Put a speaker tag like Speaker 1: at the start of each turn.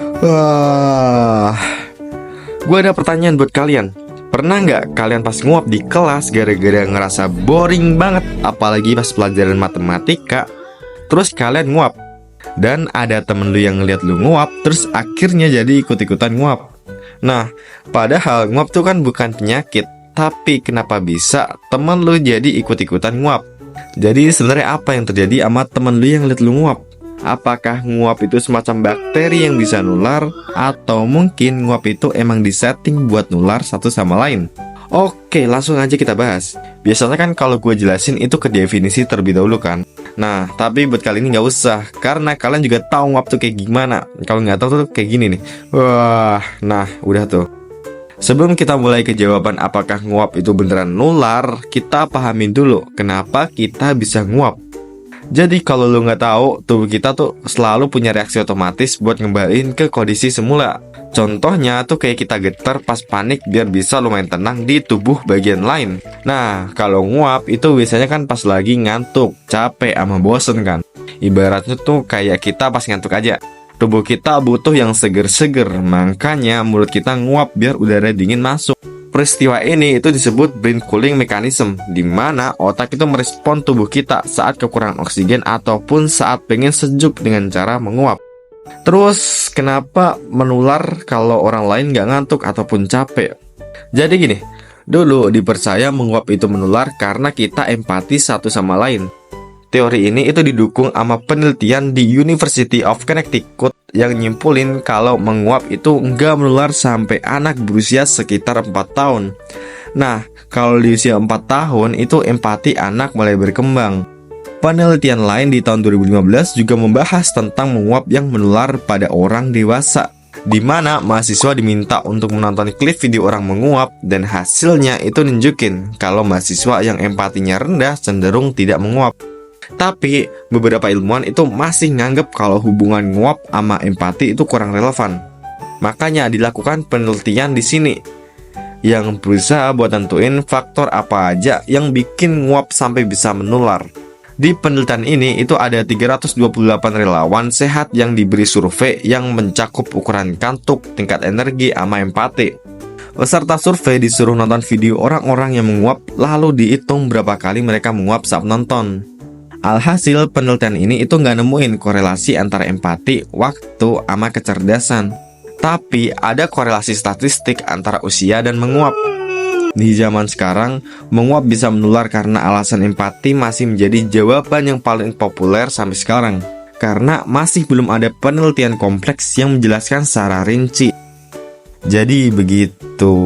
Speaker 1: Wah, gue ada pertanyaan buat kalian. Pernah nggak kalian pas nguap di kelas gara-gara ngerasa boring banget, apalagi pas pelajaran matematika, terus kalian nguap, dan ada temen lu yang ngeliat lu nguap, terus akhirnya jadi ikut-ikutan nguap. Nah, padahal nguap tuh kan bukan penyakit, tapi kenapa bisa temen lu jadi ikut-ikutan nguap? Jadi sebenarnya apa yang terjadi sama temen lu yang liat lu nguap? Apakah nguap itu semacam bakteri yang bisa nular, atau mungkin nguap itu emang disetting buat nular satu sama lain? Oke, langsung aja kita bahas. Biasanya kan kalau gue jelasin itu ke definisi terlebih dahulu kan. Nah, tapi buat kali ini nggak usah, karena kalian juga tahu nguap tuh kayak gimana. Kalau nggak tahu tuh kayak gini nih. Wah, nah udah tuh. Sebelum kita mulai ke jawaban apakah nguap itu beneran nular, kita pahamin dulu kenapa kita bisa nguap. Jadi kalau lo nggak tahu, tubuh kita tuh selalu punya reaksi otomatis buat ngembaliin ke kondisi semula. Contohnya tuh kayak kita getar pas panik biar bisa lumayan tenang di tubuh bagian lain. Nah, kalau nguap itu biasanya kan pas lagi ngantuk, capek, sama bosen kan. Ibaratnya tuh kayak kita pas ngantuk aja. Tubuh kita butuh yang seger-seger, makanya mulut kita nguap biar udara dingin masuk. Peristiwa ini itu disebut brain cooling mechanism, di mana otak itu merespon tubuh kita saat kekurangan oksigen ataupun saat pengen sejuk dengan cara menguap. Terus kenapa menular kalau orang lain nggak ngantuk ataupun capek? Jadi gini, dulu dipercaya menguap itu menular karena kita empati satu sama lain. Teori ini itu didukung sama penelitian di University of Connecticut yang nyimpulin kalau menguap itu nggak menular sampai anak berusia sekitar 4 tahun. Nah, kalau di usia 4 tahun itu empati anak mulai berkembang. Penelitian lain di tahun 2015 juga membahas tentang menguap yang menular pada orang dewasa, di mana mahasiswa diminta untuk menonton klip video orang menguap, dan hasilnya itu nunjukin kalau mahasiswa yang empatinya rendah cenderung tidak menguap. Tapi beberapa ilmuwan itu masih nganggep kalau hubungan nguap sama empati itu kurang relevan. Makanya dilakukan penelitian di sini yang berusaha buat tentuin faktor apa aja yang bikin nguap sampai bisa menular. Di penelitian ini itu ada 328 relawan sehat yang diberi survei yang mencakup ukuran kantuk, tingkat energi, sama empati. Peserta survei disuruh nonton video orang-orang yang menguap, lalu dihitung berapa kali mereka menguap saat nonton. Alhasil penelitian ini itu nggak nemuin korelasi antara empati, waktu, sama kecerdasan. Tapi ada korelasi statistik antara usia dan menguap. Di zaman sekarang, menguap bisa menular karena alasan empati masih menjadi jawaban yang paling populer sampai sekarang. Karena masih belum ada penelitian kompleks yang menjelaskan secara rinci. Jadi begitu.